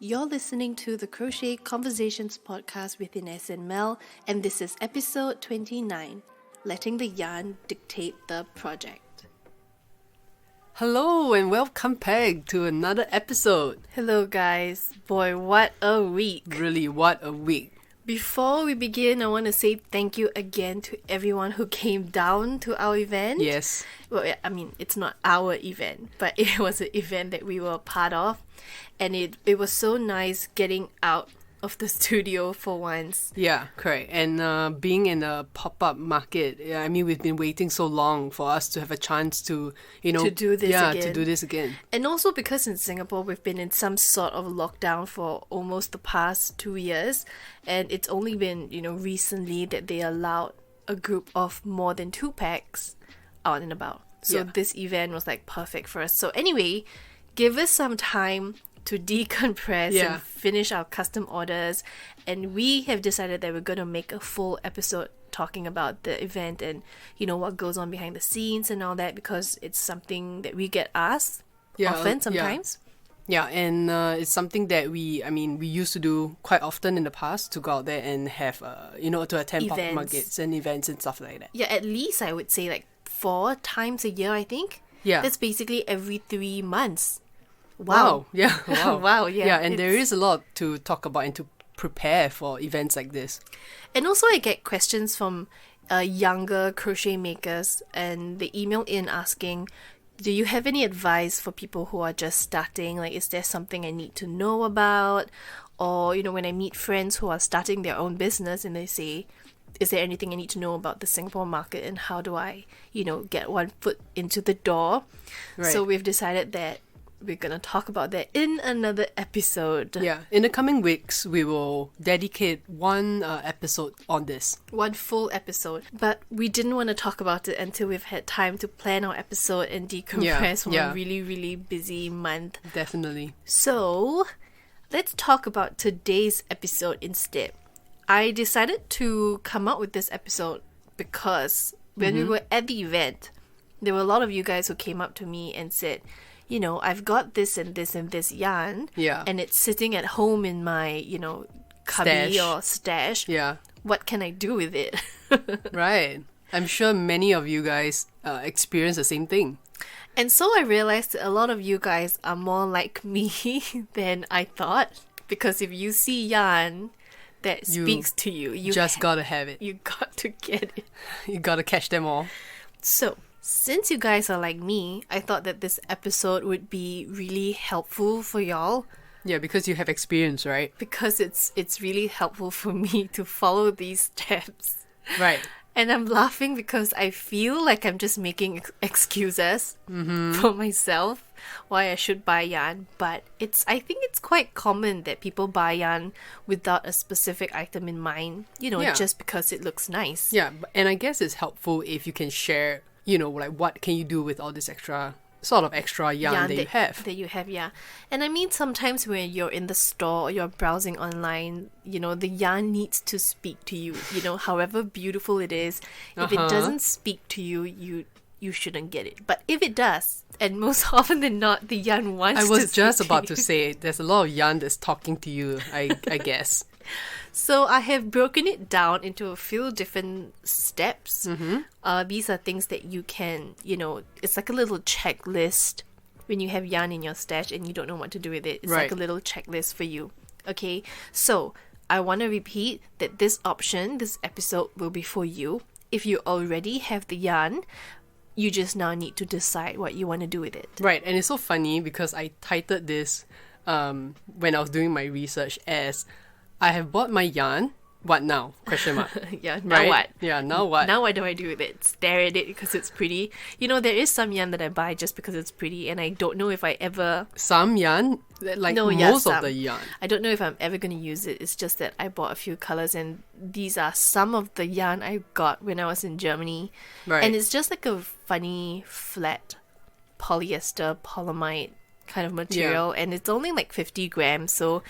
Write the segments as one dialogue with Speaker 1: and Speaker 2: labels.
Speaker 1: You're listening to the Crochet Conversations podcast with Ines and Mel, and this is episode 29, Letting the Yarn Dictate the Project.
Speaker 2: Hello and welcome back to another episode.
Speaker 1: Hello guys. Boy, what a week.
Speaker 2: Really, what a week.
Speaker 1: Before we begin, I want to say thank you again to everyone who came down to our event.
Speaker 2: Yes.
Speaker 1: Well, I mean, it's not our event, but it was an event that we were a part of. And it was so nice getting out of the studio for once.
Speaker 2: Yeah, correct. And being in a pop-up market, I mean, we've been waiting so long for us to have a chance to,
Speaker 1: to do this again.
Speaker 2: to do this again.
Speaker 1: And also because in Singapore, we've been in some sort of lockdown for almost the past 2 years. And it's only been, recently that they allowed a group of more than 2 packs out and about. So this event was like perfect for us. So anyway, give us some time to decompress and finish our custom orders, and we have decided that we're going to make a full episode talking about the event and what goes on behind the scenes and all that, because it's something that we get asked often sometimes.
Speaker 2: And it's something that we used to do quite often in the past, to go out there and have to attend pop-up markets and events and stuff like that.
Speaker 1: Yeah, at least I would say like 4 times a year, I think.
Speaker 2: Yeah,
Speaker 1: that's basically every 3 months.
Speaker 2: Wow. Yeah. Wow.
Speaker 1: Wow. Yeah.
Speaker 2: Yeah, and there is a lot to talk about and to prepare for events like this.
Speaker 1: And also I get questions from younger crochet makers, and they email in asking, do you have any advice for people who are just starting? Like, is there something I need to know about? Or, when I meet friends who are starting their own business and they say, is there anything I need to know about the Singapore market, and how do I, get one foot into the door?
Speaker 2: Right.
Speaker 1: So we've decided that we're going to talk about that in another episode.
Speaker 2: Yeah, in the coming weeks, we will dedicate one episode on this.
Speaker 1: One full episode. But we didn't want to talk about it until we've had time to plan our episode and decompress from a really, really busy month.
Speaker 2: Definitely.
Speaker 1: So, let's talk about today's episode instead. I decided to come up with this episode because when we were at the event, there were a lot of you guys who came up to me and said, I've got this and this and this yarn.
Speaker 2: Yeah.
Speaker 1: And it's sitting at home in my, cubby or stash.
Speaker 2: Yeah.
Speaker 1: What can I do with it?
Speaker 2: Right. I'm sure many of you guys experience the same thing.
Speaker 1: And so I realized that a lot of you guys are more like me than I thought. Because if you see yarn that speaks to you, you
Speaker 2: just gotta have it.
Speaker 1: You got to get it.
Speaker 2: You gotta catch them all.
Speaker 1: So, since you guys are like me, I thought that this episode would be really helpful for y'all.
Speaker 2: Yeah, because you have experience, right?
Speaker 1: Because it's really helpful for me to follow these steps.
Speaker 2: Right.
Speaker 1: And I'm laughing because I feel like I'm just making excuses for myself why I should buy yarn. But I think it's quite common that people buy yarn without a specific item in mind, just because it looks nice.
Speaker 2: Yeah, and I guess it's helpful if you can share, like what can you do with all this extra yarn that you have.
Speaker 1: Yeah. And I mean, sometimes when you're in the store or you're browsing online, the yarn needs to speak to you, however beautiful it is. If it doesn't speak to you, you shouldn't get it. But if it does, and most often than not, the yarn wants to speak to you.
Speaker 2: I was just about to say, there's a lot of yarn that's talking to you, I guess.
Speaker 1: So I have broken it down into a few different steps. These are things that you can, it's like a little checklist when you have yarn in your stash and you don't know what to do with it. It's like a little checklist for you. Okay, so I want to repeat that this episode will be for you. If you already have the yarn, you just now need to decide what you want to do with it.
Speaker 2: Right, and it's so funny because I titled this when I was doing my research as I have bought my yarn. What now? Question mark.
Speaker 1: Yeah, now what?
Speaker 2: Yeah, now what?
Speaker 1: Now what do I do with it? Stare at it because it's pretty. There is some yarn that I buy just because it's pretty, and I don't know if I ever...
Speaker 2: Some yarn? Most of the yarn.
Speaker 1: I don't know if I'm ever going to use it. It's just that I bought a few colours, and these are some of the yarn I got when I was in Germany.
Speaker 2: Right.
Speaker 1: And it's just like a funny, flat polyester, polyamide kind of material, and it's only like 50 grams, so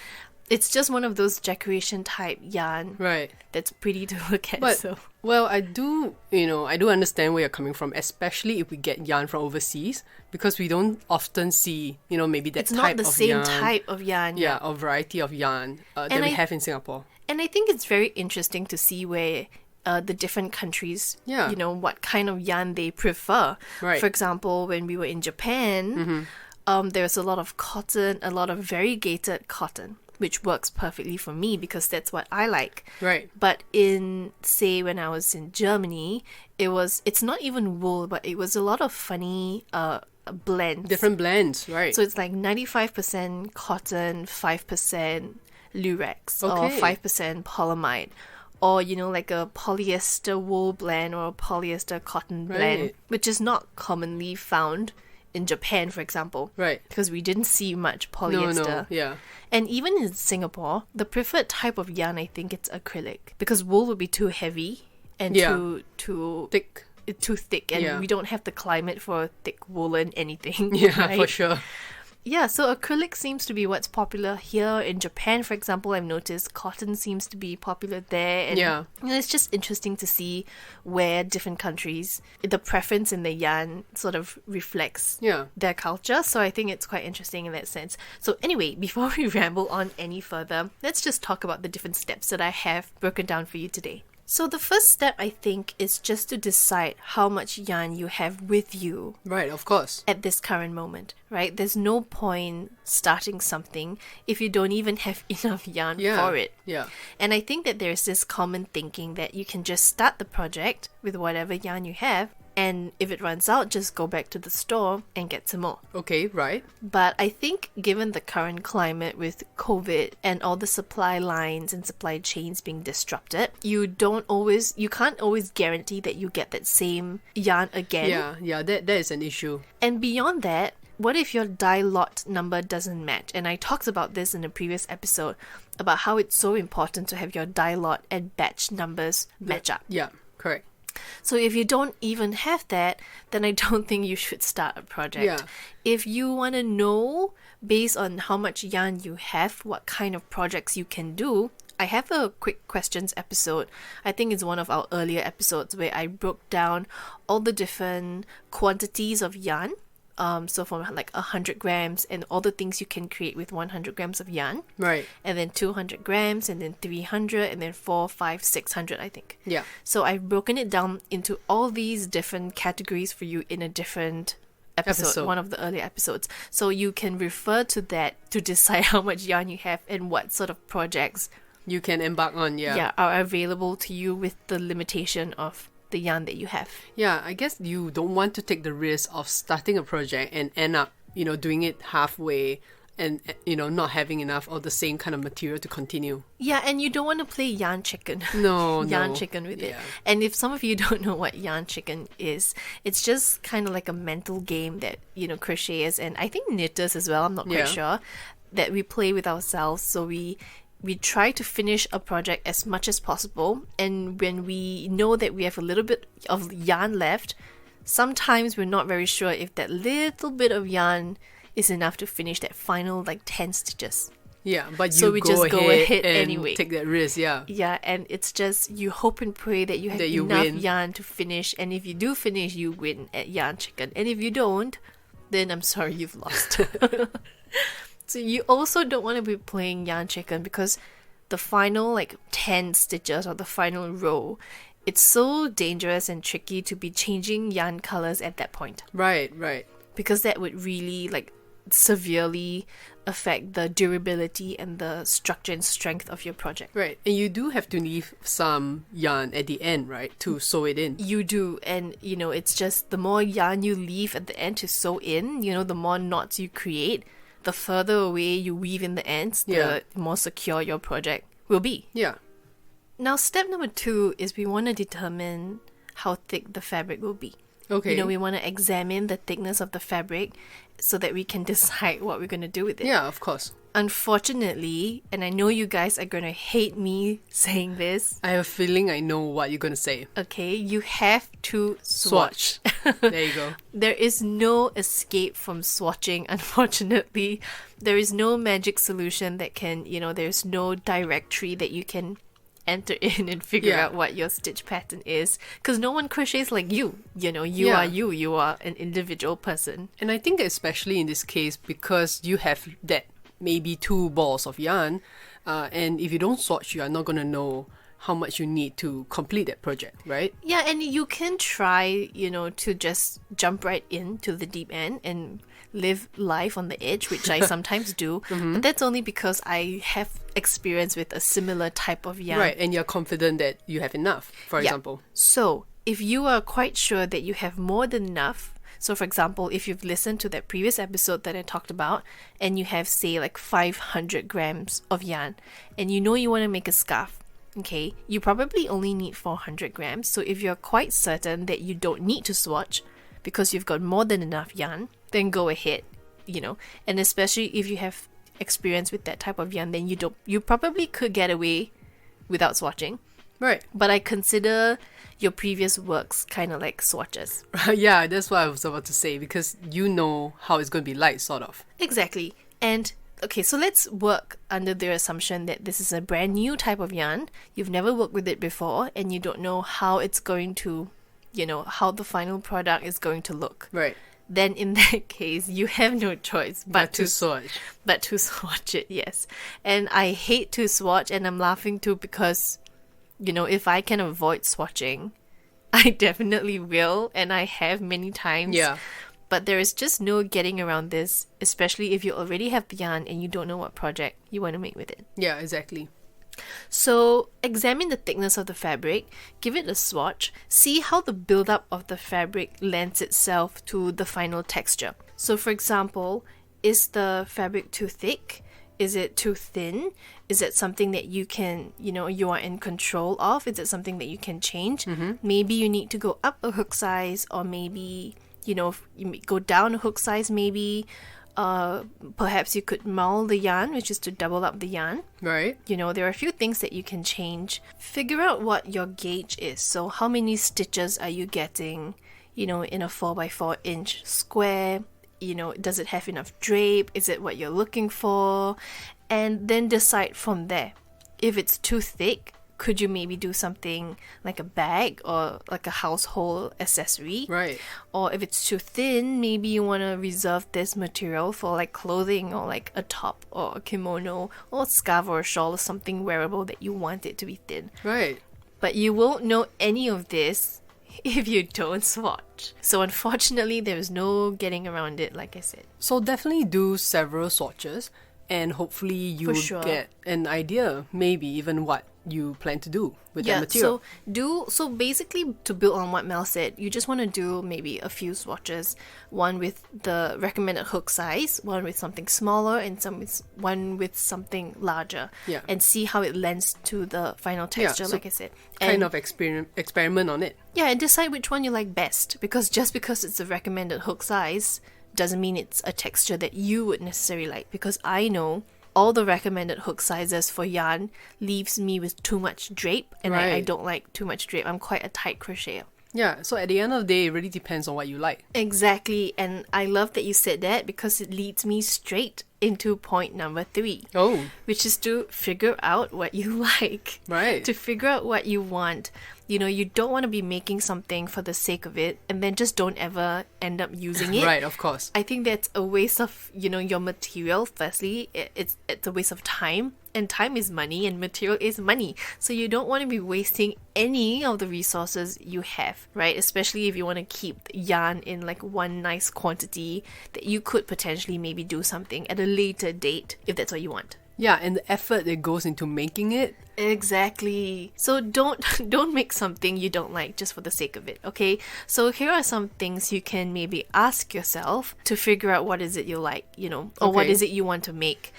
Speaker 1: It's just one of those decoration type yarn
Speaker 2: Right.
Speaker 1: that's pretty to look at.
Speaker 2: But,
Speaker 1: So
Speaker 2: well, I do understand where you're coming from, especially if we get yarn from overseas, because we don't often see, maybe that
Speaker 1: it's
Speaker 2: type
Speaker 1: not the
Speaker 2: of
Speaker 1: same
Speaker 2: yarn.
Speaker 1: type of yarn.
Speaker 2: Yeah, or variety of yarn that we have in Singapore.
Speaker 1: And I think it's very interesting to see where the different countries,
Speaker 2: Yeah.
Speaker 1: what kind of yarn they prefer.
Speaker 2: Right.
Speaker 1: For example, when we were in Japan, there's a lot of cotton, a lot of variegated cotton, which works perfectly for me because that's what I like.
Speaker 2: Right.
Speaker 1: But say when I was in Germany, it's not even wool, but it was a lot of funny blends.
Speaker 2: Different blends, right.
Speaker 1: So it's like 95% cotton, 5% lurex, or
Speaker 2: Okay.
Speaker 1: 5% polyamide. Or, like a polyester wool blend or a polyester cotton blend,
Speaker 2: Right.
Speaker 1: which is not commonly found in Japan, for example.
Speaker 2: Right.
Speaker 1: Because we didn't see much polyester.
Speaker 2: No, yeah.
Speaker 1: And even in Singapore, the preferred type of yarn, I think it's acrylic. Because wool would be too heavy and
Speaker 2: Yeah.
Speaker 1: too
Speaker 2: Thick.
Speaker 1: too thick, and
Speaker 2: Yeah.
Speaker 1: we don't have the climate for thick woolen anything.
Speaker 2: Yeah,
Speaker 1: right?
Speaker 2: for sure.
Speaker 1: Yeah, so acrylic seems to be what's popular here. In Japan, for example, I've noticed cotton seems to be popular there. And
Speaker 2: Yeah.
Speaker 1: it's just interesting to see where different countries, the preference in the yarn sort of reflects
Speaker 2: Yeah.
Speaker 1: their culture. So I think it's quite interesting in that sense. So anyway, before we ramble on any further, let's just talk about the different steps that I have broken down for you today. So the first step, I think, is just to decide how much yarn you have with you
Speaker 2: Right, of course.
Speaker 1: at this current moment, right? There's no point starting something if you don't even have enough yarn for it.
Speaker 2: Yeah.
Speaker 1: And I think that there's this common thinking that you can just start the project with whatever yarn you have, and if it runs out, just go back to the store and get some more.
Speaker 2: Okay, right.
Speaker 1: But I think given the current climate with COVID and all the supply lines and supply chains being disrupted, you can't always guarantee that you get that same yarn again.
Speaker 2: Yeah, that is an issue.
Speaker 1: And beyond that, what if your dye lot number doesn't match? And I talked about this in a previous episode about how it's so important to have your dye lot and batch numbers match up.
Speaker 2: Yeah, correct.
Speaker 1: So if you don't even have that, then I don't think you should start a project.
Speaker 2: Yeah.
Speaker 1: If you want to know, based on how much yarn you have, what kind of projects you can do, I have a quick questions episode. I think it's one of our earlier episodes where I broke down all the different quantities of yarn. So from like 100 grams and all the things you can create with 100 grams of yarn.
Speaker 2: Right.
Speaker 1: And then 200 grams and then 300 and then 400, 500, 600, I think.
Speaker 2: Yeah.
Speaker 1: So I've broken it down into all these different categories for you in a different episode, one of the earlier episodes. So you can refer to that to decide how much yarn you have and what sort of projects
Speaker 2: You can embark on,
Speaker 1: are available to you with the limitation of the yarn that you have.
Speaker 2: Yeah, I guess you don't want to take the risk of starting a project and end up, doing it halfway and, not having enough of the same kind of material to continue.
Speaker 1: Yeah, and you don't want to play yarn chicken.
Speaker 2: No,
Speaker 1: yarn chicken with it. And if some of you don't know what yarn chicken is, it's just kind of like a mental game that, crocheters and I think knitters as well, I'm not quite sure, that we play with ourselves. So we try to finish a project as much as possible, and when we know that we have a little bit of yarn left, sometimes we're not very sure if that little bit of yarn is enough to finish that final 10 stitches.
Speaker 2: Yeah, but
Speaker 1: so
Speaker 2: you
Speaker 1: we
Speaker 2: go
Speaker 1: just go ahead
Speaker 2: and
Speaker 1: anyway.
Speaker 2: take that risk, yeah.
Speaker 1: Yeah, and it's just you hope and pray that you have
Speaker 2: you
Speaker 1: enough
Speaker 2: win.
Speaker 1: yarn to finish, and if you do finish, you win at yarn chicken, and if you don't, then I'm sorry, you've lost. So you also don't want to be playing yarn chicken because the final 10 stitches or the final row, it's so dangerous and tricky to be changing yarn colors at that point.
Speaker 2: Right.
Speaker 1: Because that would really severely affect the durability and the structure and strength of your project.
Speaker 2: Right. And you do have to leave some yarn at the end, right, to sew it in.
Speaker 1: You do, and it's just the more yarn you leave at the end to sew in, the more knots you create, the further away you weave in the ends, the more secure your project will be.
Speaker 2: Yeah.
Speaker 1: Now, step number 2 is we want to determine how thick the fabric will be.
Speaker 2: Okay.
Speaker 1: We want to examine the thickness of the fabric so that we can decide what we're going to do with it.
Speaker 2: Yeah, of course.
Speaker 1: unfortunately, and I know you guys are going to hate me saying this,
Speaker 2: I have a feeling I know what you're going to say.
Speaker 1: okay, you have to swatch.
Speaker 2: There you go.
Speaker 1: There is no escape from swatching, unfortunately. There is no magic solution that can, there's no directory that you can enter in and figure out what your stitch pattern is. Because no one crochets like you. You are an individual person.
Speaker 2: And I think especially in this case, because you have that maybe 2 balls of yarn, and if you don't swatch, you are not going to know how much you need to complete that project, right?
Speaker 1: Yeah, and you can try, to just jump right into the deep end and live life on the edge, which I sometimes do. But that's only because I have experience with a similar type of yarn.
Speaker 2: Right, and you're confident that you have enough, for example.
Speaker 1: So, if you are quite sure that you have more than enough, so for example, if you've listened to that previous episode that I talked about, and you have, say, like 500 grams of yarn, and you want to make a scarf, okay, you probably only need 400 grams. So if you're quite certain that you don't need to swatch because you've got more than enough yarn, then go ahead, And especially if you have experience with that type of yarn, then you probably could get away without swatching.
Speaker 2: Right.
Speaker 1: But I consider your previous works kind of like swatches.
Speaker 2: Yeah, that's what I was about to say, because you know how it's going to be like, sort of.
Speaker 1: Exactly. And okay, so let's work under the assumption that this is a brand new type of yarn. You've never worked with it before, and you don't know how it's going to, how the final product is going to look.
Speaker 2: Right.
Speaker 1: Then in that case, you have no choice but to
Speaker 2: swatch.
Speaker 1: But to swatch it, yes. And I hate to swatch, and I'm laughing too because, if I can avoid swatching, I definitely will, and I have many times.
Speaker 2: Yeah.
Speaker 1: But there is just no getting around this, especially if you already have the yarn and you don't know what project you want to make with it.
Speaker 2: Yeah, exactly.
Speaker 1: So examine the thickness of the fabric, give it a swatch, see how the buildup of the fabric lends itself to the final texture. So for example, is the fabric too thick? Is it too thin? Is it something that you can, you are in control of? Is it something that you can change? Maybe you need to go up a hook size, or maybe, you go down a hook size, maybe. Perhaps you could mull the yarn, which is to double up the yarn.
Speaker 2: Right.
Speaker 1: There are a few things that you can change. Figure out what your gauge is. So how many stitches are you getting, in a 4x4 inch square? Does it have enough drape? Is it what you're looking for? And then decide from there. If it's too thick, could you maybe do something like a bag or like a household accessory?
Speaker 2: Right.
Speaker 1: Or if it's too thin, maybe you want to reserve this material for like clothing, or like a top or a kimono or a scarf or a shawl or something wearable that you want it to be thin.
Speaker 2: Right.
Speaker 1: But you won't know any of this if you don't swatch. So unfortunately, there is no getting around it, like I said.
Speaker 2: So definitely do several swatches, and hopefully you
Speaker 1: For sure.
Speaker 2: get an idea, maybe even what you plan to do with that material.
Speaker 1: So basically, to build on what Mel said, you just want to do maybe a few swatches, one with the recommended hook size, one with something smaller, and one with something larger.
Speaker 2: Yeah.
Speaker 1: And see how it lends to the final texture,
Speaker 2: so
Speaker 1: like I said.
Speaker 2: Kind of experiment on it.
Speaker 1: Yeah, and decide which one you like best, because just because it's a recommended hook size doesn't mean it's a texture that you would necessarily like, because I know all the recommended hook sizes for yarn leaves me with too much drape, and I don't like too much drape. I'm quite a tight crocheter.
Speaker 2: Yeah, so at the end of the day, it really depends on what you like.
Speaker 1: Exactly, and I love that you said that, because it leads me straight into point number 3.
Speaker 2: Oh.
Speaker 1: Which is to figure out what you like.
Speaker 2: Right.
Speaker 1: To figure out what you want. You don't want to be making something for the sake of it and then just don't ever end up using it.
Speaker 2: Right, of course.
Speaker 1: I think that's a waste of, your material. Firstly, it's a waste of time, and time is money, and material is money. So you don't want to be wasting any of the resources you have, right? Especially if you want to keep yarn in like one nice quantity that you could potentially maybe do something at a later date if that's what you want.
Speaker 2: Yeah, and the effort that goes into making it.
Speaker 1: Exactly. So don't make something you don't like just for the sake of it, okay? So here are some things you can maybe ask yourself to figure out what is it you like, or what is it you want to make.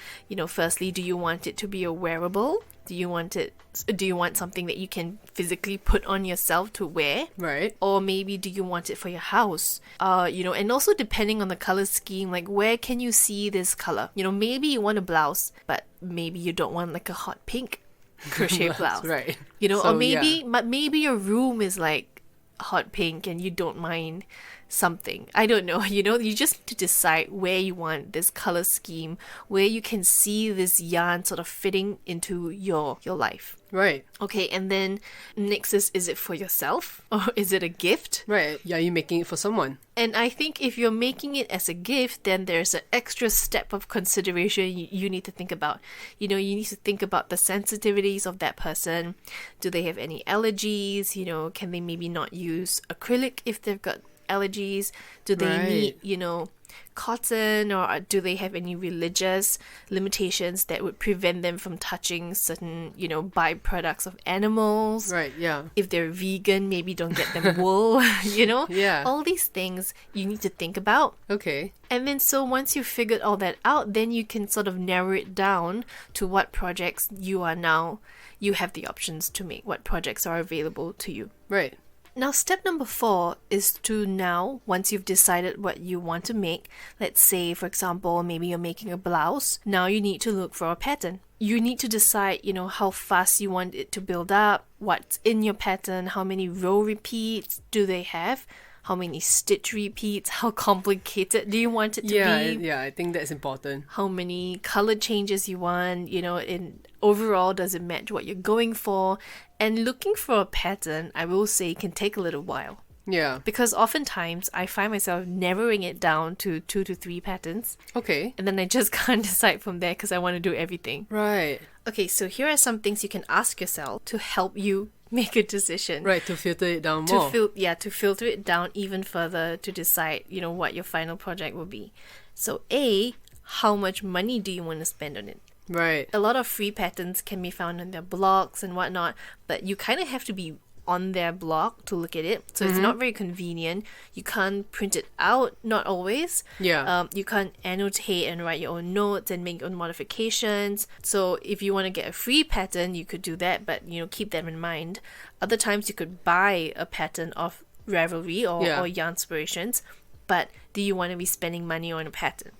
Speaker 1: Firstly, do you want it to be a wearable? Do you want something that you can physically put on yourself to wear?
Speaker 2: Right.
Speaker 1: Or maybe do you want it for your house? And also depending on the color scheme, like where can you see this color? Maybe you want a blouse, but maybe you don't want like a hot pink crochet blouse.
Speaker 2: Right.
Speaker 1: Or maybe your room is like hot pink and you don't mind something. I don't know. You just need to decide where you want this color scheme, where you can see this yarn sort of fitting into your life.
Speaker 2: Right.
Speaker 1: Okay, and then next is it for yourself or is it a gift?
Speaker 2: Right. Yeah, you're making it for someone.
Speaker 1: And I think if you're making it as a gift, then there's an extra step of consideration you need to think about. You need to think about the sensitivities of that person. Do they have any allergies? Can they maybe not use acrylic if they've got allergies? Do they need, cotton, or do they have any religious limitations that would prevent them from touching certain, byproducts of animals?
Speaker 2: Right, yeah.
Speaker 1: If they're vegan, maybe don't get them wool,
Speaker 2: Yeah.
Speaker 1: All these things you need to think about.
Speaker 2: Okay.
Speaker 1: And then so once you've figured all that out, then you can sort of narrow it down to what projects you have the options to make, what projects are available to you.
Speaker 2: Right.
Speaker 1: Now, step number 4 is to now, once you've decided what you want to make, let's say, for example, maybe you're making a blouse, now you need to look for a pattern. You need to decide, how fast you want it to build up, what's in your pattern, how many row repeats do they have, how many stitch repeats, how complicated do you want it to be?
Speaker 2: Yeah, I think that's important.
Speaker 1: How many color changes you want, in overall, does it match what you're going for? And looking for a pattern, I will say, can take a little while.
Speaker 2: Yeah.
Speaker 1: Because oftentimes I find myself narrowing it down to 2 to 3 patterns.
Speaker 2: Okay.
Speaker 1: And then I just can't decide from there because I want to do everything.
Speaker 2: Right.
Speaker 1: Okay, so here are some things you can ask yourself to help you make a decision.
Speaker 2: Right, to filter it down more.
Speaker 1: To filter it down even further to decide, what your final project will be. So A, how much money do you want to spend on it?
Speaker 2: Right.
Speaker 1: A lot of free patterns can be found on their blogs and whatnot, but you kind of have to be on their blog to look at it. So it's not very convenient. You can't print it out, not always.
Speaker 2: Yeah.
Speaker 1: You can't annotate and write your own notes and make your own modifications. So if you want to get a free pattern, you could do that, but keep that in mind. Other times you could buy a pattern of Ravelry or Yarnspirations, but do you want to be spending money on a pattern?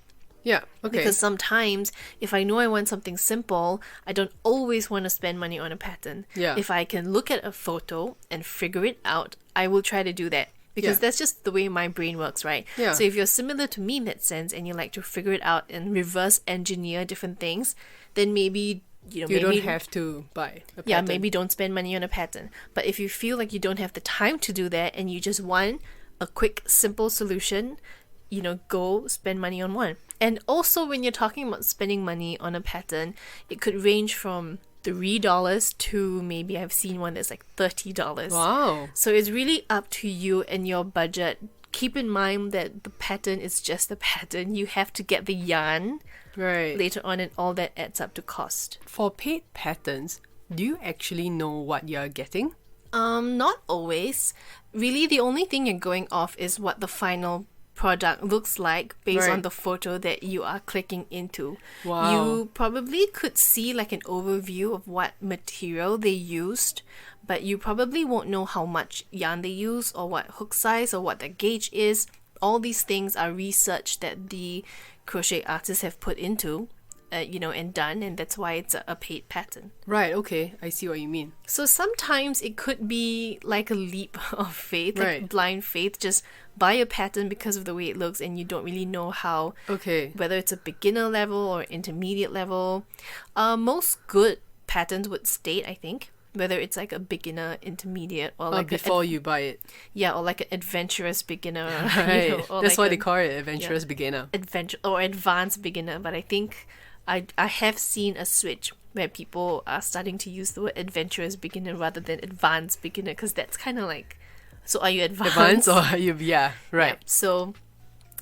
Speaker 2: Yeah, okay.
Speaker 1: Because sometimes, if I know I want something simple, I don't always want to spend money on a pattern.
Speaker 2: Yeah.
Speaker 1: If I can look at a photo and figure it out, I will try to do that. Because that's just the way my brain works, right?
Speaker 2: Yeah.
Speaker 1: So if you're similar to me in that sense, and you like to figure it out and reverse engineer different things, then maybe
Speaker 2: you don't have to buy a pattern.
Speaker 1: Yeah, maybe don't spend money on a pattern. But if you feel like you don't have the time to do that and you just want a quick, simple solution, go spend money on one. And also, when you're talking about spending money on a pattern, it could range from $3 to maybe I've seen one that's like $30.
Speaker 2: Wow.
Speaker 1: So it's really up to you and your budget. Keep in mind that the pattern is just a pattern. You have to get the yarn later on, and all that adds up to cost.
Speaker 2: For paid patterns, do you actually know what you're getting?
Speaker 1: Not always. Really, the only thing you're going off is what the final product looks like based on the photo that you are clicking into.
Speaker 2: Wow.
Speaker 1: You probably could see like an overview of what material they used, but you probably won't know how much yarn they use or what hook size or what the gauge is. All these things are research that the crochet artists have put into and done, and that's why it's a paid pattern.
Speaker 2: Right, okay, I see what you mean.
Speaker 1: So sometimes it could be like a leap of faith, like blind faith, just buy a pattern because of the way it looks and you don't really know how, whether it's a beginner level or intermediate level. Most good patterns would state, I think, whether it's like a beginner, intermediate, or like
Speaker 2: before you buy it.
Speaker 1: Yeah, or like an adventurous beginner.
Speaker 2: Right.
Speaker 1: Or
Speaker 2: that's
Speaker 1: like
Speaker 2: why they call it adventurous beginner.
Speaker 1: Or advanced beginner, but I think I have seen a switch where people are starting to use the word adventurous beginner rather than advanced beginner, because that's kind of like, so are you advanced?
Speaker 2: Or are you, right.
Speaker 1: Yeah. So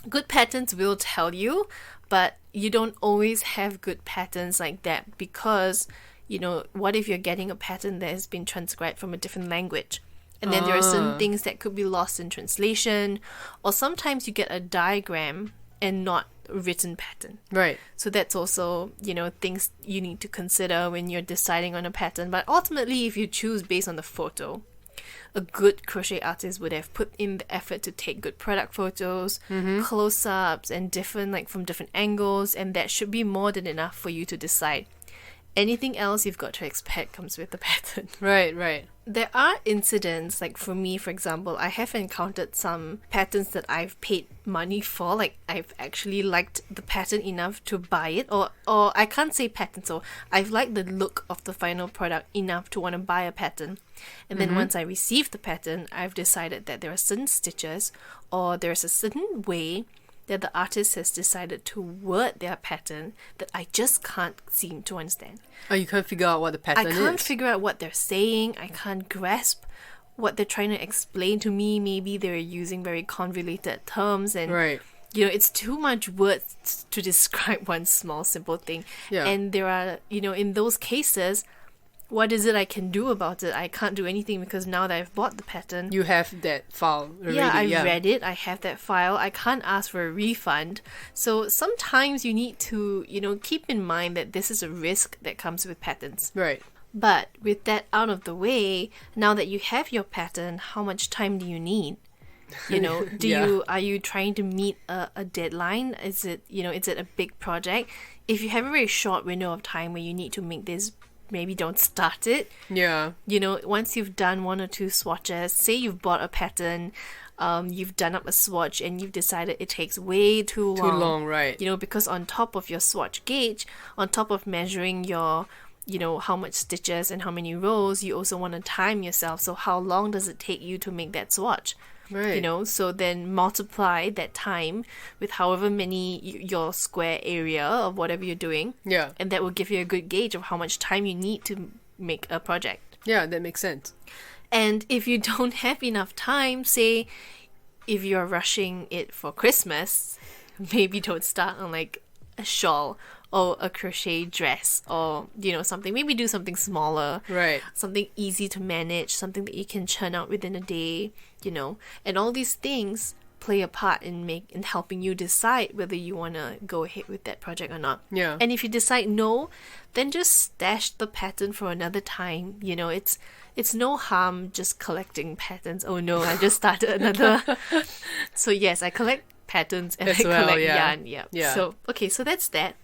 Speaker 1: good patterns will tell you, but you don't always have good patterns like that because, what if you're getting a pattern that has been transcribed from a different language? And then there are certain things that could be lost in translation, or sometimes you get a diagram and not written pattern.
Speaker 2: Right.
Speaker 1: So that's also, things you need to consider when you're deciding on a pattern. But ultimately, if you choose based on the photo, a good crochet artist would have put in the effort to take good product photos, close-ups, and from different angles, and that should be more than enough for you to decide. Anything else you've got to expect comes with the pattern.
Speaker 2: Right.
Speaker 1: There are incidents, like for me, for example, I have encountered some patterns that I've paid money for, like I've actually liked the pattern enough to buy it, or I can't say pattern, so I've liked the look of the final product enough to want to buy a pattern. And then once I receive the pattern, I've decided that there are certain stitches or there's a certain way that the artist has decided to word their pattern that I just can't seem to understand.
Speaker 2: Oh, you can't figure out what the pattern is?
Speaker 1: I can't figure out what they're saying. I can't grasp what they're trying to explain to me. Maybe they're using very convoluted terms and
Speaker 2: Right.
Speaker 1: It's too much words to describe one small simple thing.
Speaker 2: Yeah.
Speaker 1: And there are, in those cases, what is it I can do about it? I can't do anything because now that I've bought the pattern,
Speaker 2: You have that file already.
Speaker 1: yeah, I read it. I have that file. I can't ask for a refund. So sometimes you need to, keep in mind that this is a risk that comes with patterns.
Speaker 2: Right.
Speaker 1: But with that out of the way, now that you have your pattern, how much time do you need? Are you trying to meet a deadline? Is it a big project? If you have a very short window of time where you need to make this, maybe don't start it.
Speaker 2: Yeah.
Speaker 1: Once you've done one or two swatches, say you've bought a pattern, you've done up a swatch and you've decided it takes way too long.
Speaker 2: Too long, right.
Speaker 1: Because on top of your swatch gauge, on top of measuring your, how much stitches and how many rows, you also want to time yourself. So how long does it take you to make that swatch?
Speaker 2: Right.
Speaker 1: So then multiply that time with however many your square area of whatever you're doing.
Speaker 2: Yeah.
Speaker 1: And that will give you a good gauge of how much time you need to make a project.
Speaker 2: Yeah, that makes sense.
Speaker 1: And if you don't have enough time, say if you're rushing it for Christmas, maybe don't start on like a shawl or a crochet dress or, something. Maybe do something smaller.
Speaker 2: Right.
Speaker 1: Something easy to manage, something that you can churn out within a day, And all these things play a part in helping you decide whether you want to go ahead with that project or not.
Speaker 2: Yeah.
Speaker 1: And if you decide no, then just stash the pattern for another time. It's no harm just collecting patterns. Oh no, I just started another. So yes, I collect patterns and I collect yarn. Yeah. So that's that.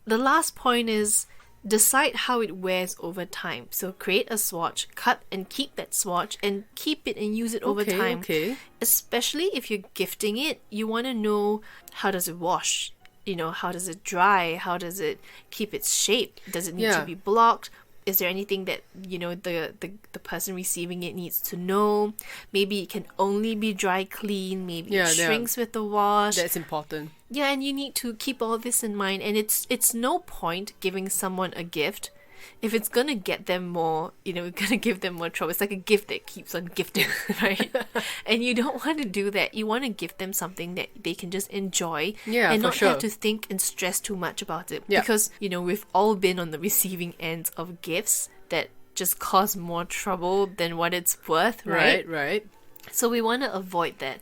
Speaker 1: The last point is decide how it wears over time. So create a swatch, cut and keep that swatch and keep it and use it over time.
Speaker 2: Okay.
Speaker 1: Especially if you're gifting it, you want to know how does it wash? How does it dry? How does it keep its shape? Does it need to be blocked? Is there anything that, the person receiving it needs to know? Maybe it can only be dry clean. Maybe it shrinks with the wash.
Speaker 2: That's important.
Speaker 1: Yeah, and you need to keep all this in mind. And it's no point giving someone a gift if it's gonna get them more, gonna give them more trouble. It's like a gift that keeps on gifting, right? And you don't want to do that. You want to give them something that they can just enjoy and not have to think and stress too much about it.
Speaker 2: Yeah.
Speaker 1: Because, we've all been on the receiving ends of gifts that just cause more trouble than what it's worth, right?
Speaker 2: Right.
Speaker 1: So we want to avoid that.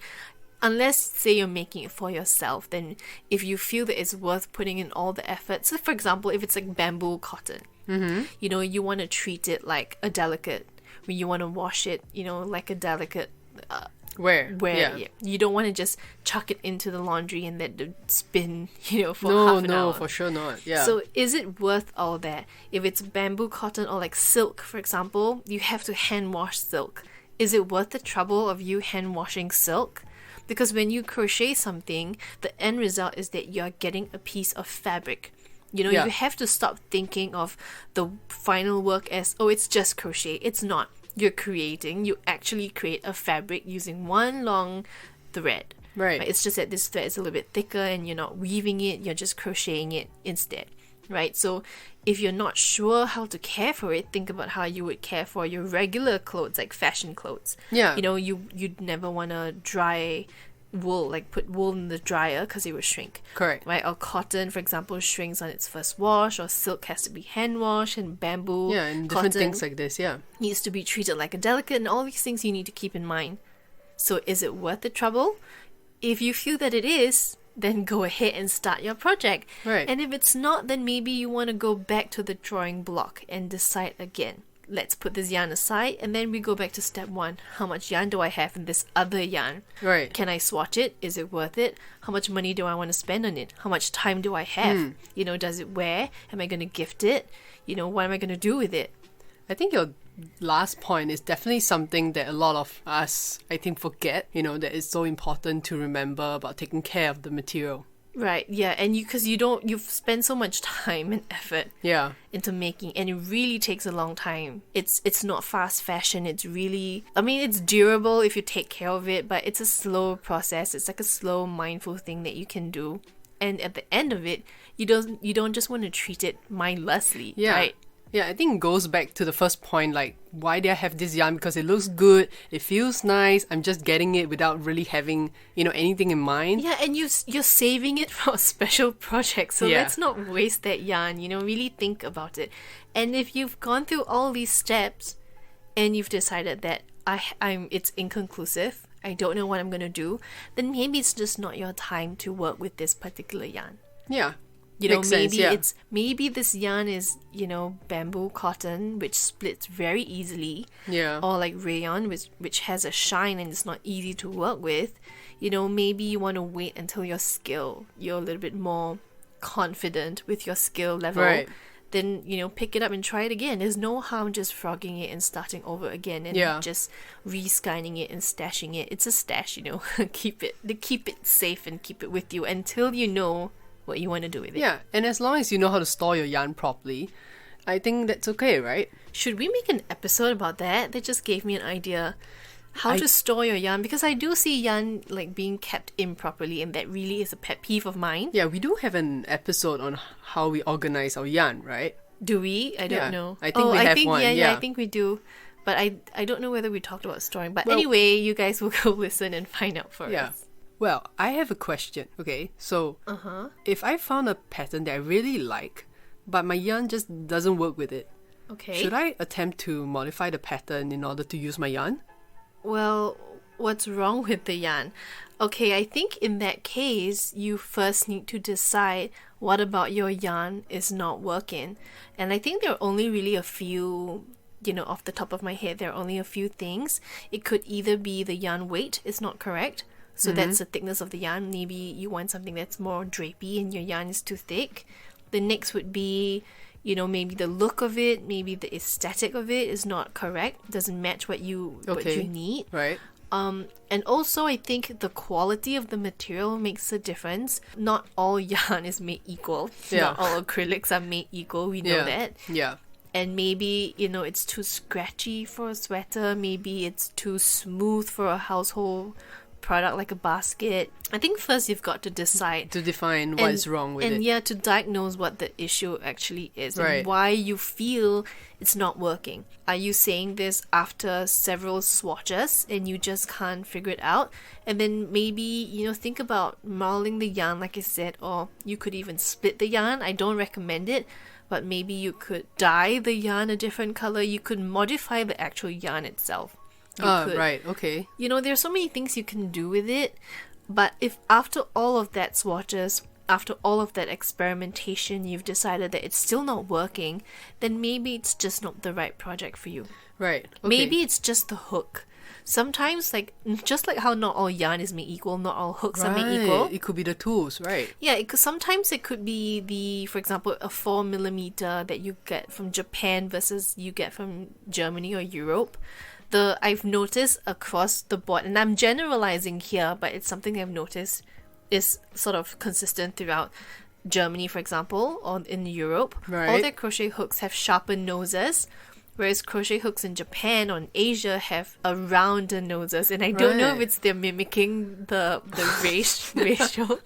Speaker 1: Unless, say, you're making it for yourself, then if you feel that it's worth putting in all the effort. So, for example, if it's like bamboo cotton, you want to treat it like a delicate. When you want to wash it, like a delicate
Speaker 2: Where?
Speaker 1: Yeah. You don't want to just chuck it into the laundry and let it spin, for half an hour.
Speaker 2: No, for sure not. Yeah.
Speaker 1: So is it worth all that? If it's bamboo cotton or like silk, for example, you have to hand wash silk. Is it worth the trouble of you hand washing silk? Because when you crochet something, the end result is that you're getting a piece of fabric. You have to stop thinking of the final work as, it's just crochet. It's not. You actually create a fabric using one long thread.
Speaker 2: Right.
Speaker 1: It's just that this thread is a little bit thicker and you're not weaving it, you're just crocheting it instead. Right? So if you're not sure how to care for it, think about how you would care for your regular clothes, like fashion clothes.
Speaker 2: Yeah.
Speaker 1: You'd never want to dry wool, like put wool in the dryer because it will shrink.
Speaker 2: Correct.
Speaker 1: Right? Or cotton, for example, shrinks on its first wash, or silk has to be hand washed, and bamboo,
Speaker 2: and different things like this,
Speaker 1: needs to be treated like a delicate, and all these things you need to keep in mind. So is it worth the trouble? If you feel that it is, then go ahead and start your project.
Speaker 2: Right.
Speaker 1: And if it's not, then maybe you want to go back to the drawing block and decide again. Let's put this yarn aside, and then we go back to step 1. How much yarn do I have in this other yarn?
Speaker 2: Right.
Speaker 1: Can I swatch it? Is it worth it? How much money do I want to spend on it? How much time do I have? You know, does it wear? Am I going to gift it? You know, what am I going to do with it?
Speaker 2: I think your last point is definitely something that a lot of us, I think, forget, you know, that it's so important to remember about taking care of the material.
Speaker 1: Right, yeah, and you've spent so much time and effort
Speaker 2: Yeah.
Speaker 1: into making, and it really takes a long time. It's not fast fashion. It's really, I mean, it's durable if you take care of it, but it's a slow process. It's like a slow, mindful thing that you can do. And at the end of it, you don't just want to treat it mindlessly,
Speaker 2: Yeah.
Speaker 1: right?
Speaker 2: Yeah, I think it goes back to the first point, like, why do I have this yarn? Because it looks good, it feels nice, I'm just getting it without really having, you know, anything in mind.
Speaker 1: Yeah, and you're saving it for a special project, so
Speaker 2: Yeah.
Speaker 1: let's not waste that yarn, you know, really think about it. And if you've gone through all these steps and you've decided that it's inconclusive, I don't know what I'm going to do, then maybe it's just not your time to work with this particular yarn.
Speaker 2: Yeah.
Speaker 1: You know,
Speaker 2: Makes sense,
Speaker 1: maybe
Speaker 2: yeah.
Speaker 1: maybe this yarn is, you know, bamboo cotton, which splits very easily.
Speaker 2: Yeah.
Speaker 1: Or like rayon, which has a shine and it's not easy to work with. You know, maybe you want to wait until you're a little bit more confident with your skill level.
Speaker 2: Right.
Speaker 1: Then, you know, pick it up and try it again. There's no harm just frogging it and starting over again and
Speaker 2: Yeah.
Speaker 1: just re-skying it and stashing it. It's a stash, you know. keep it safe and keep it with you until you know what you want to do with it.
Speaker 2: Yeah, and as long as you know how to store your yarn properly, I think that's okay, right?
Speaker 1: Should we make an episode about that? That just gave me an idea. How to store your yarn, because I do see yarn like being kept improperly, and that really is a pet peeve of mine.
Speaker 2: Yeah, we do have an episode on how we organize our yarn, right?
Speaker 1: Do we? I don't
Speaker 2: Yeah,
Speaker 1: know.
Speaker 2: I think we have one,
Speaker 1: Yeah, I
Speaker 2: yeah.
Speaker 1: think we do. But I don't know whether we talked about storing. But
Speaker 2: Well-
Speaker 1: anyway, you guys will go listen and find out for
Speaker 2: Yeah.
Speaker 1: us.
Speaker 2: Well, I have a question, okay? So, if I found a pattern that I really like, but my yarn just doesn't work with it,
Speaker 1: Okay.
Speaker 2: should I attempt to modify the pattern in order to use my yarn?
Speaker 1: Well, what's wrong with the yarn? Okay, I think in that case, you first need to decide what about your yarn is not working. And I think there are only really a few, you know, off the top of my head, there are only a few things. It could either be the yarn weight is not correct. So that's the thickness of the yarn. Maybe you want something that's more drapey and your yarn is too thick. The next would be, you know, maybe the look of it, maybe the aesthetic of it is not correct, doesn't match what you need.
Speaker 2: Right?
Speaker 1: And also I think the quality of the material makes a difference. Not all yarn is made equal.
Speaker 2: Yeah.
Speaker 1: Not all acrylics are made equal. We know that.
Speaker 2: Yeah.
Speaker 1: And maybe, you know, it's too scratchy for a sweater. Maybe it's too smooth for a household product like a basket. I think first you've got to decide
Speaker 2: To define what is wrong with
Speaker 1: and
Speaker 2: it.
Speaker 1: yeah, to diagnose what the issue actually is
Speaker 2: Right.
Speaker 1: and why you feel it's not working. Are you saying this after several swatches and you just can't figure it out? And then maybe, you know, think about marling the yarn, like I said, or you could even split the yarn. I don't recommend it, but maybe you could dye the yarn a different color. You could modify the actual yarn itself. You could.
Speaker 2: Right, okay.
Speaker 1: You know, there's so many things you can do with it, but if after all of that swatches, after all of that experimentation, you've decided that it's still not working, then maybe it's just not the right project for you.
Speaker 2: Right. Okay.
Speaker 1: Maybe it's just the hook. Sometimes, like, just like how not all yarn is made equal, not all hooks are made equal.
Speaker 2: It could be the tools, right?
Speaker 1: Yeah, sometimes it could be for example, a 4mm that you get from Japan versus you get from Germany or Europe. I've noticed across the board, and I'm generalizing here, but it's something I've noticed is sort of consistent throughout Germany, for example, or in Europe.
Speaker 2: Right.
Speaker 1: All their crochet hooks have sharpened noses, whereas crochet hooks in Japan or in Asia have a rounder noses. And I don't know if
Speaker 2: Right.
Speaker 1: it's they're mimicking the racial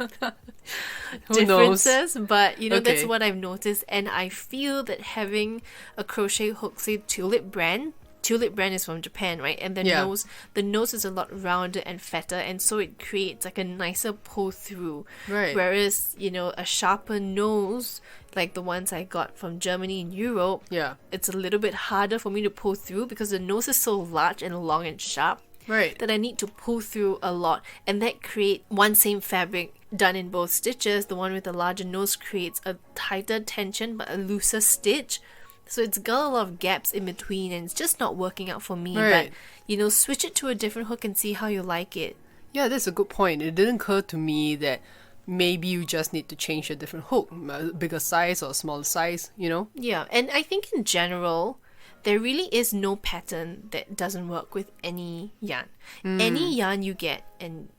Speaker 2: Who knows?
Speaker 1: differences, but you know, that's
Speaker 2: Okay.
Speaker 1: what I've noticed. And I feel that having a crochet hook, say Tulip brand is from Japan, right? And
Speaker 2: Yeah.
Speaker 1: the nose is a lot rounder and fatter, and so it creates like a nicer pull through.
Speaker 2: Right.
Speaker 1: Whereas, you know, a sharper nose, like the ones I got from Germany and Europe,
Speaker 2: Yeah.
Speaker 1: it's a little bit harder for me to pull through because the nose is so large and long and sharp.
Speaker 2: Right.
Speaker 1: that I need to pull through a lot, and that create one same fabric done in both stitches. The one with the larger nose creates a tighter tension but a looser stitch. So it's got a lot of gaps in between, and it's just not working out for me.
Speaker 2: Right.
Speaker 1: But, switch it to a different hook and see how you like it.
Speaker 2: Yeah, that's a good point. It didn't occur to me that maybe you just need to change a different hook, a bigger size or a smaller size,
Speaker 1: Yeah, and I think in general, there really is no pattern that doesn't work with any yarn. Any yarn you get and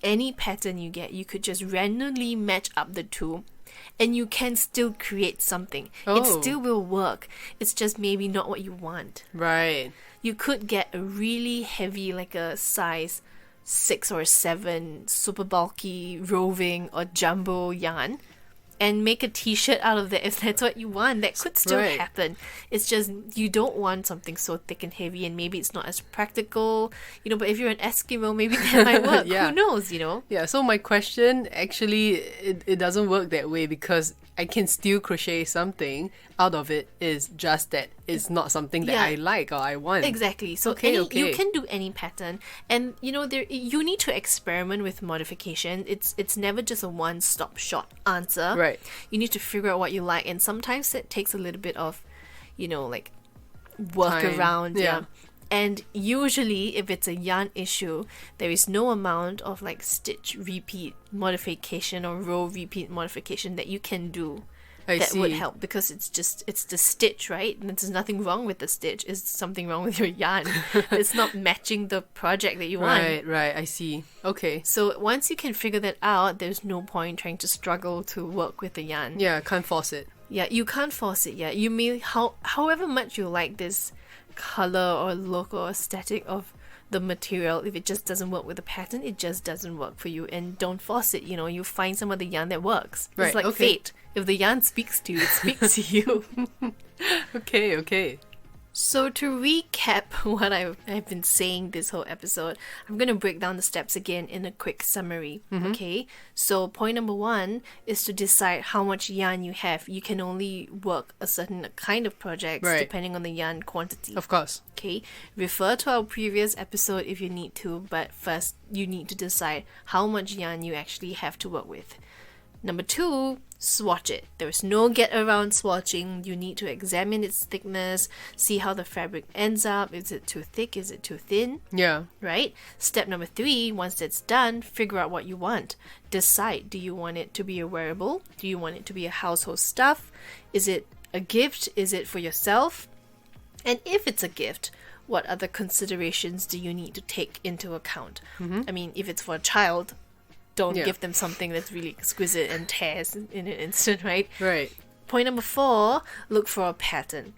Speaker 1: any pattern you get, you could just randomly match up the two, and you can still create something. It
Speaker 2: Oh.
Speaker 1: still will work. It's just maybe not what you want.
Speaker 2: Right.
Speaker 1: You could get a really heavy, like a size 6 or 7, super bulky, roving or jumbo yarn, and make a t-shirt out of that if that's what you want. That could still
Speaker 2: Right.
Speaker 1: happen. It's just you don't want something so thick and heavy, and maybe it's not as practical, but if you're an Eskimo, maybe that might work.
Speaker 2: Yeah.
Speaker 1: Who knows,
Speaker 2: Yeah, so my question, actually, it doesn't work that way because I can still crochet something out of it. Is just that it's not something that
Speaker 1: Yeah.
Speaker 2: I like or I want.
Speaker 1: Exactly. So
Speaker 2: Okay,
Speaker 1: you
Speaker 2: okay.
Speaker 1: can do any pattern, and you need to experiment with modification. It's never just a one-stop shop answer.
Speaker 2: Right.
Speaker 1: You need to figure out what you like, and sometimes that takes a little bit of, like work
Speaker 2: Time.
Speaker 1: around.
Speaker 2: Yeah.
Speaker 1: And usually, if it's a yarn issue, there is no amount of like stitch repeat modification or row repeat modification that you can do
Speaker 2: I
Speaker 1: that would
Speaker 2: see.
Speaker 1: help, because it's the stitch, right? And there's nothing wrong with the stitch. It's something wrong with your yarn. It's not matching the project that you want.
Speaker 2: Right, I see. Okay.
Speaker 1: So once you can figure that out, there's no point trying to struggle to work with the yarn.
Speaker 2: Yeah, can't force it.
Speaker 1: Yeah, you can't force it. Yeah, you may however much you like this color or look or aesthetic of the material, if it just doesn't work with the pattern, it just doesn't work for you, and don't force it. You find some other yarn that works.
Speaker 2: Right,
Speaker 1: It's like
Speaker 2: okay.
Speaker 1: fate. If the yarn speaks to you, it speaks to you.
Speaker 2: Okay.
Speaker 1: So to recap what I've been saying this whole episode, I'm going to break down the steps again in a quick summary. Okay? So point number 1 is to decide how much yarn you have. You can only work a certain kind of projects
Speaker 2: Right.
Speaker 1: depending on the yarn quantity.
Speaker 2: Of course.
Speaker 1: Okay? Refer to our previous episode if you need to, but first you need to decide how much yarn you actually have to work with. Number 2, swatch it. There's no get around swatching. You need to examine its thickness, see how the fabric ends up. Is it too thick? Is it too thin?
Speaker 2: Yeah.
Speaker 1: Right? Step number 3, once that's done, figure out what you want. Decide, do you want it to be a wearable? Do you want it to be a household stuff? Is it a gift? Is it for yourself? And if it's a gift, what other considerations do you need to take into account? I mean, if it's for a child, don't
Speaker 2: Yeah.
Speaker 1: give them something that's really exquisite and tears in an instant, right?
Speaker 2: Right.
Speaker 1: Point number 4, look for a pattern.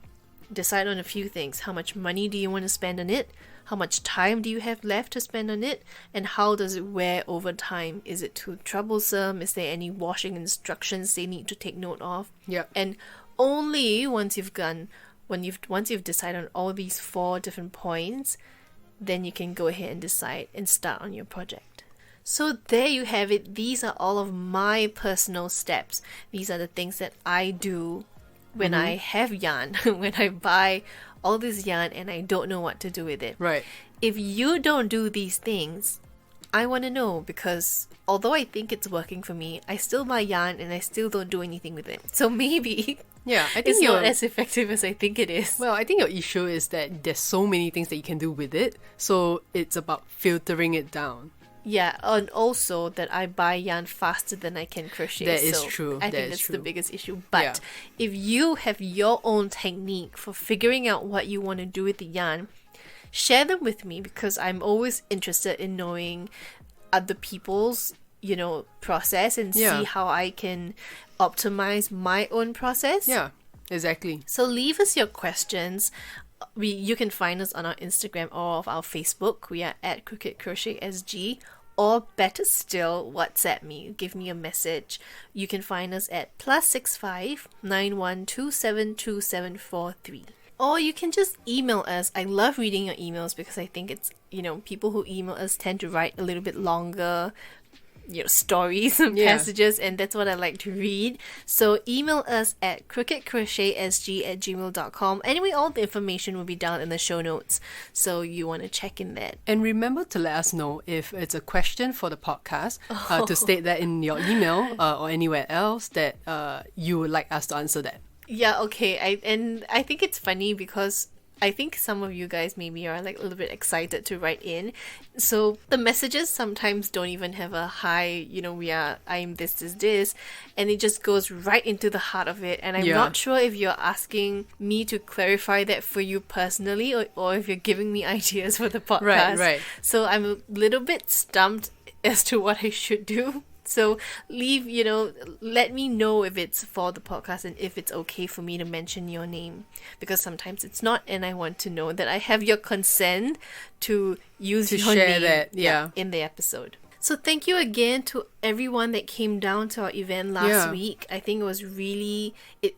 Speaker 1: Decide on a few things. How much money do you want to spend on it? How much time do you have left to spend on it? And how does it wear over time? Is it too troublesome? Is there any washing instructions they need to take note of?
Speaker 2: Yep.
Speaker 1: And only once you've decided on all these 4 different points, then you can go ahead and decide and start on your project. So there you have it. These are all of my personal steps. These are the things that I do when I have yarn, when I buy all this yarn and I don't know what to do with it.
Speaker 2: Right.
Speaker 1: If you don't do these things, I want to know, because although I think it's working for me, I still buy yarn and I still don't do anything with it. So maybe
Speaker 2: Yeah, I think
Speaker 1: it's
Speaker 2: you're
Speaker 1: not as effective as I think it is.
Speaker 2: Well, I think your issue is that there's so many things that you can do with it, so it's about filtering it down.
Speaker 1: Yeah, and also that I buy yarn faster than I can crochet.
Speaker 2: That is
Speaker 1: so
Speaker 2: true,
Speaker 1: I
Speaker 2: that
Speaker 1: think
Speaker 2: is
Speaker 1: that's
Speaker 2: true.
Speaker 1: the biggest issue. But
Speaker 2: Yeah.
Speaker 1: if you have your own technique for figuring out what you want to do with the yarn, share them with me, because I'm always interested in knowing other people's, process, and
Speaker 2: Yeah.
Speaker 1: see how I can optimize my own process.
Speaker 2: Yeah, exactly.
Speaker 1: So leave us your questions. You can find us on our Instagram or of our Facebook. We are at Crooked Crochet SG. Or better still, WhatsApp me. Give me a message. You can find us at +65 91272743. Or you can just email us. I love reading your emails, because I think it's, people who email us tend to write a little bit longer. stories and
Speaker 2: Yeah.
Speaker 1: passages, and that's what I like to read. So email us at crookedcrochetsg@gmail.com. Anyway, all the information will be down in the show notes, so you want to check in that.
Speaker 2: And remember to let us know if it's a question for the podcast, to state that in your email or anywhere else that you would like us to answer that.
Speaker 1: Yeah, okay. I think it's funny because I think some of you guys maybe are like a little bit excited to write in. So the messages sometimes don't even have a hi, I'm this, and it just goes right into the heart of it. And I'm
Speaker 2: Yeah.
Speaker 1: not sure if you're asking me to clarify that for you personally, or if you're giving me ideas for the podcast.
Speaker 2: Right.
Speaker 1: So I'm a little bit stumped as to what I should do. So let me know if it's for the podcast and if it's okay for me to mention your name, because sometimes it's not, and I want to know that I have your consent to use
Speaker 2: To
Speaker 1: your
Speaker 2: share
Speaker 1: name
Speaker 2: that, yeah.
Speaker 1: in the episode. So thank you again to everyone that came down to our event last week. I think it was really,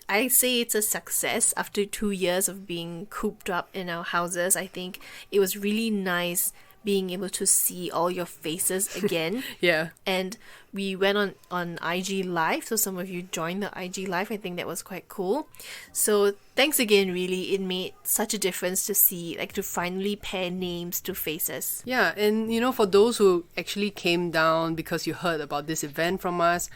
Speaker 1: I say it's a success after 2 years of being cooped up in our houses. I think it was really nice being able to see all your faces again.
Speaker 2: Yeah.
Speaker 1: And we went on IG Live, so some of you joined the IG Live. I think that was quite cool. So thanks again, really. It made such a difference to see, like, to finally pair names to faces.
Speaker 2: Yeah, and for those who actually came down because you heard about this event from us,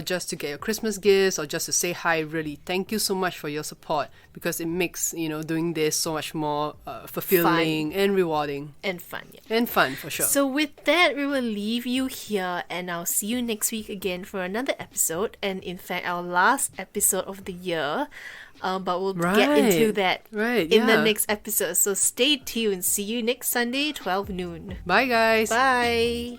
Speaker 2: just to get your Christmas gifts or just to say hi, really, thank you so much for your support, because it makes, doing this so much more fulfilling and rewarding.
Speaker 1: And fun, yeah.
Speaker 2: And fun, for sure.
Speaker 1: So with that, we will leave you here, and I'll see you next week again for another episode, and in fact our last episode of the year. But we'll get into that in the next episode. So stay tuned. See you next Sunday, 12 noon.
Speaker 2: Bye, guys.
Speaker 1: Bye.